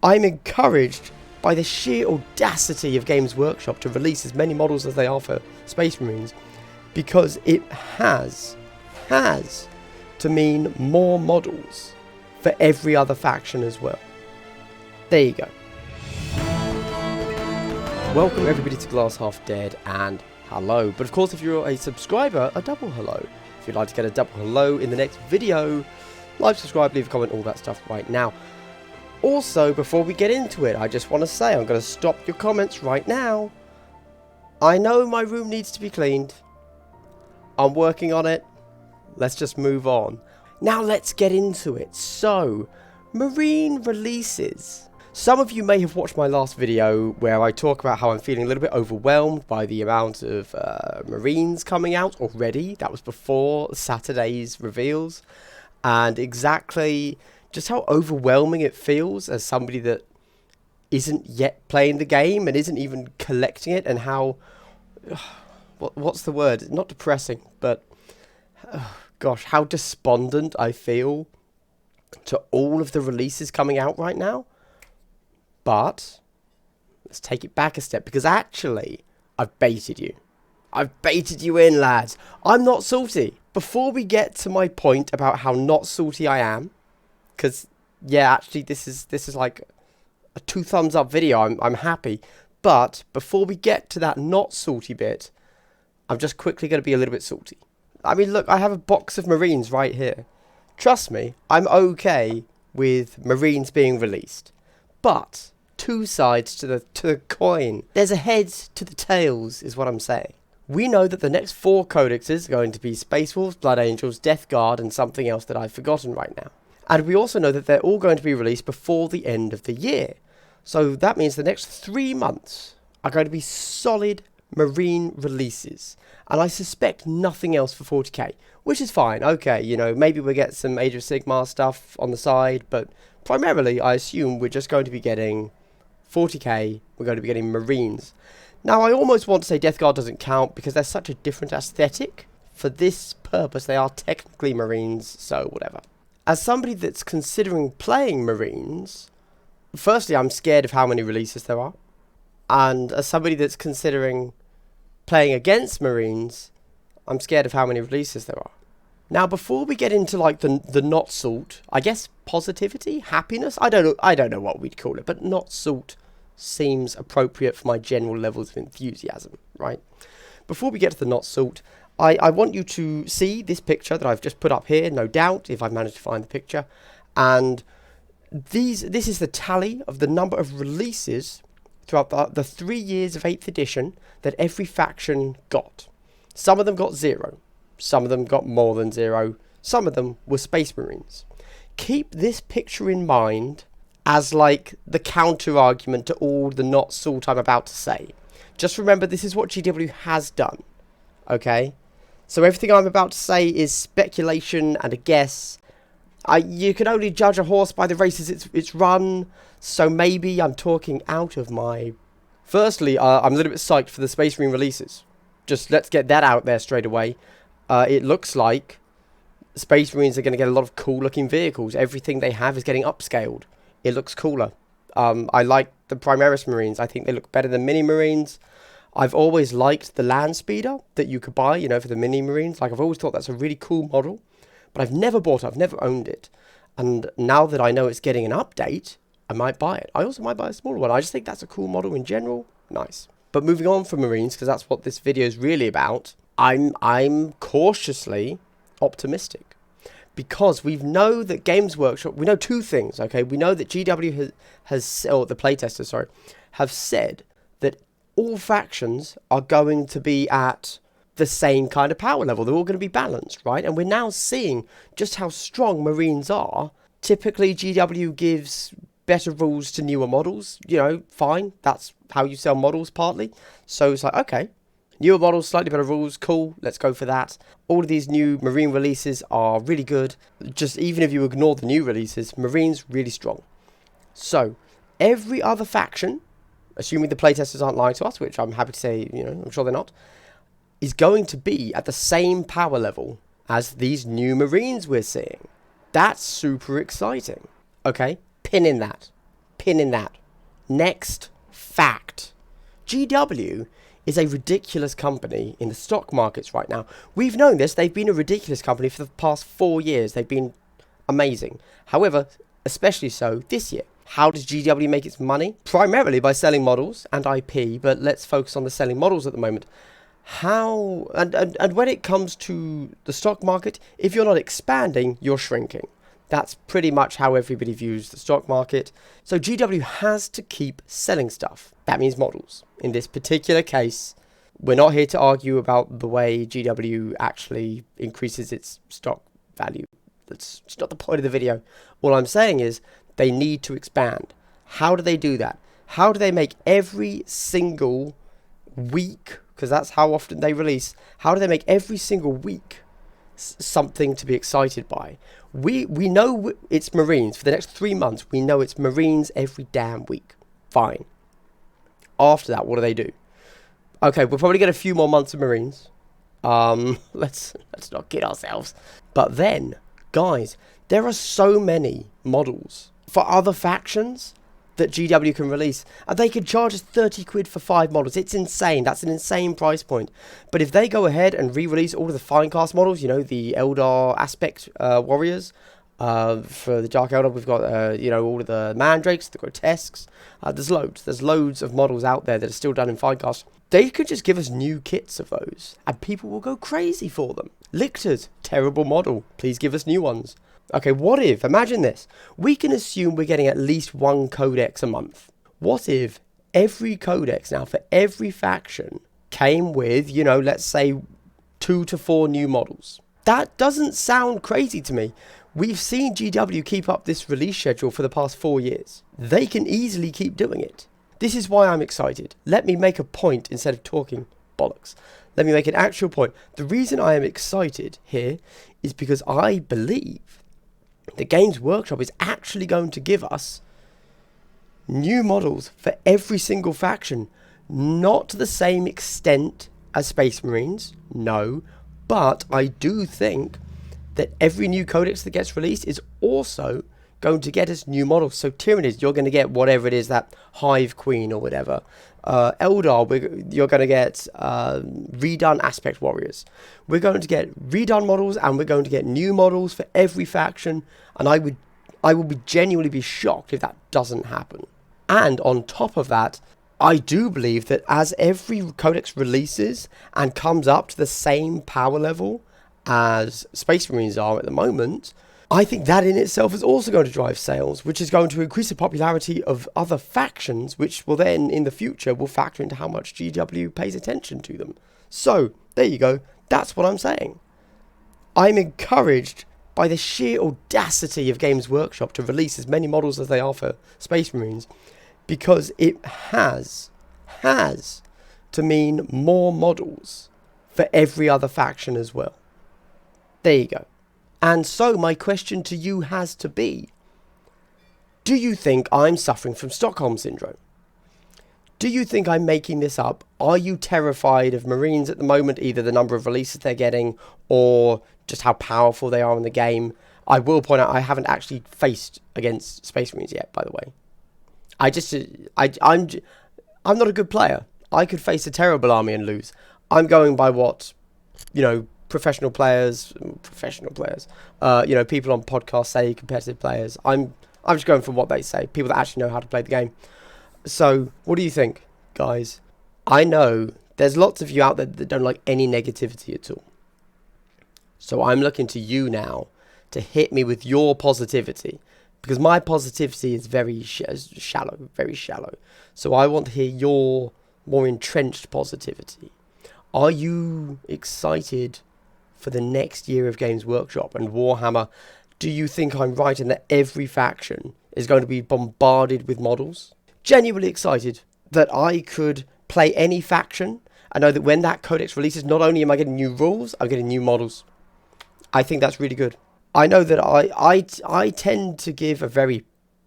I'm encouraged by the sheer audacity of Games Workshop to release as many models as they are for Space Marines, because it has to mean more models for every other faction as well. There you go. Welcome everybody to Glass Half Dead, and hello. But of course, if you're a subscriber, a double hello. If you'd like to get a double hello in the next video, like, subscribe, leave a comment, all that stuff right now. Also, before we get into it, I just want to say I'm going to stop your comments right now. I know my room needs to be cleaned. I'm working on it. Let's just move on. Now let's get into it. So, Marine releases. Some of you may have watched my last video where I talk about how I'm feeling a little bit overwhelmed by the amount of Marines coming out already. That was before Saturday's reveals. And exactly just how overwhelming it feels as somebody that isn't yet playing the game and isn't even collecting it, and how... what's the word? Not depressing, but... gosh, how despondent I feel to all of the releases coming out right now. But let's take it back a step, because actually I've baited you. I've baited you in, lads. I'm not salty. Before we get to my point about how not salty I am, because yeah, actually this is like a 2 thumbs up video. I'm happy. But before we get to that not salty bit, I'm just quickly going to be a little bit salty. I mean, look, I have a box of Marines right here. Trust me, I'm okay with Marines being released. But two sides to the coin. There's a head to the tails, is what I'm saying. We know that the next 4 codexes are going to be Space Wolves, Blood Angels, Death Guard, and something else that I've forgotten right now. And we also know that they're all going to be released before the end of the year. So that means the next 3 months are going to be solid Marine releases. And I suspect nothing else for 40k, which is fine. Okay, you know, maybe we'll get some Age of Sigmar stuff on the side, but primarily I assume we're just going to be getting 40k, we're going to be getting Marines. Now, I almost want to say Death Guard doesn't count because they're such a different aesthetic. For this purpose, they are technically Marines, so whatever. As somebody that's considering playing Marines, firstly, I'm scared of how many releases there are. And as somebody that's considering playing against Marines, I'm scared of how many releases there are. Now, before we get into like the not salt, I guess positivity, happiness, I don't know what we'd call it, but not salt seems appropriate for my general levels of enthusiasm, right? Before we get to the not salt, I want you to see this picture that I've just put up here, no doubt, if I've managed to find the picture. And this is the tally of the number of releases throughout the 3 years of 8th edition that every faction got. Some of them got 0. Some of them got more than 0. Some of them were Space Marines. Keep this picture in mind as like the counter argument to all the not salt I'm about to say. Just remember, this is what GW has done. Okay? So everything I'm about to say is speculation and a guess. You can only judge a horse by the races it's run. So maybe I'm talking out of my... Firstly, I'm a little bit psyched for the Space Marine releases. Just let's get that out there straight away. It looks like Space Marines are going to get a lot of cool looking vehicles. Everything they have is getting upscaled. It looks cooler. I like the Primaris Marines. I think they look better than Mini Marines. I've always liked the Land Speeder that you could buy, you know, for the Mini Marines. Like, I've always thought that's a really cool model. But I've never bought it. I've never owned it. And now that I know it's getting an update, I might buy it. I also might buy a smaller one. I just think that's a cool model in general. Nice. But moving on from Marines, because that's what this video is really about, I'm cautiously optimistic. Because we know that Games Workshop, we know 2 things, okay? We know that GW or the playtesters, sorry, have said that all factions are going to be at the same kind of power level. They're all going to be balanced, right? And we're now seeing just how strong Marines are. Typically, GW gives better rules to newer models. You know, fine. That's how you sell models, partly. So it's like, okay, newer models, slightly better rules, cool, let's go for that. All of these new Marine releases are really good. Just even if you ignore the new releases, Marines really strong. So, every other faction, assuming the playtesters aren't lying to us, which I'm happy to say, you know, I'm sure they're not, is going to be at the same power level as these new Marines we're seeing. That's super exciting. Okay, pin in that. pin in that. Next fact. GW is a ridiculous company in the stock markets right now. We've known this. They've been a ridiculous company for the past 4 years. They've been amazing. However, especially so this year. How does GW make its money? Primarily by selling models and IP, but let's focus on the selling models at the moment. How, and when it comes to the stock market, if you're not expanding, you're shrinking. That's pretty much how everybody views the stock market. So GW has to keep selling stuff. That means models. In this particular case, we're not here to argue about the way GW actually increases its stock value. That's not the point of the video. All I'm saying is they need to expand. How do they do that? How do they make every single week, because that's how often they release, how do they make every single week something to be excited by? We know it's Marines. For the next 3 months, we know it's Marines every damn week. Fine. After that, what do? Okay, we'll probably get a few more months of Marines. Let's not kid ourselves. But then, guys, there are so many models for other factions that GW can release, and they could charge us 30 quid for 5 models. It's insane. That's an insane price point. But if they go ahead and re-release all of the Finecast models, you know, the Eldar aspect warriors, for the Dark Eldar, we've got, you know, all of the Mandrakes, the Grotesques. There's loads of models out there that are still done in Finecast. They could just give us new kits of those, and people will go crazy for them. Lictors, terrible model. Please give us new ones. Okay, what if, imagine this, we can assume we're getting at least 1 codex a month. What if every codex now for every faction came with, you know, let's say 2 to 4 new models? That doesn't sound crazy to me. We've seen GW keep up this release schedule for the past 4 years. They can easily keep doing it. This is why I'm excited. Let me make a point instead of talking bollocks. Let me make an actual point. The reason I am excited here is because I believe the Games Workshop is actually going to give us new models for every single faction. Not to the same extent as Space Marines, no, but I do think that every new codex that gets released is also going to get us new models. So Tyranids, you're going to get whatever it is, that Hive Queen or whatever. Eldar, you're going to get redone Aspect Warriors. We're going to get redone models, and we're going to get new models for every faction. And I would genuinely be shocked if that doesn't happen. And on top of that, I do believe that as every codex releases and comes up to the same power level as Space Marines are at the moment, I think that in itself is also going to drive sales, which is going to increase the popularity of other factions, which will then, in the future, will factor into how much GW pays attention to them. So, there you go. That's what I'm saying. I'm encouraged by the sheer audacity of Games Workshop to release as many models as they are for Space Marines, because it has to mean more models for every other faction as well. There you go. And so my question to you has to be, do you think I'm suffering from Stockholm Syndrome? Do you think I'm making this up? Are you terrified of Marines at the moment, either the number of releases they're getting or just how powerful they are in the game? I will point out I haven't actually faced against Space Marines yet, by the way. I'm not a good player. I could face a terrible army and lose. I'm going by what, you know, professional players, you know, people on podcasts say, competitive players. I'm just going from what they say, people that actually know how to play the game. So, what do you think, guys? I know there's lots of you out there that don't like any negativity at all. So I'm looking to you now to hit me with your positivity, because my positivity is very shallow, very shallow. So I want to hear your more entrenched positivity. Are you excited for the next year of Games Workshop and Warhammer? Do you think I'm right in that every faction is going to be bombarded with models? Genuinely excited that I could play any faction. I know that when that codex releases, not only am I getting new rules, I'm getting new models. I think that's really good. I know that I tend to give a very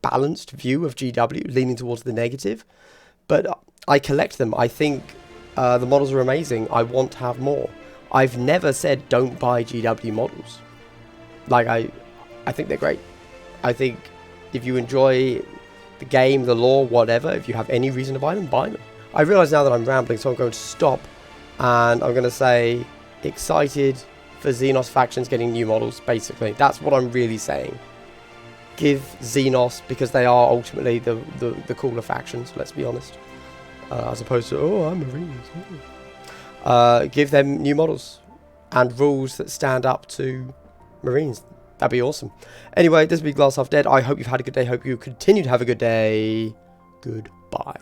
balanced view of GW, leaning towards the negative, but I collect them. I think the models are amazing. I want to have more. I've never said don't buy GW models. Like, I think they're great. I think if you enjoy the game, the lore, whatever. If you have any reason to buy them, buy them. I realise now that I'm rambling, so I'm going to stop, and I'm going to say excited for Xenos factions getting new models, basically. That's what I'm really saying. Give Xenos, because they are ultimately the cooler factions, let's be honest. As opposed to, oh, I'm Marines. Give them new models and rules that stand up to Marines. That'd be awesome. Anyway, this has been Glass Half Dead. I hope you've had a good day. Hope you continue to have a good day. Goodbye.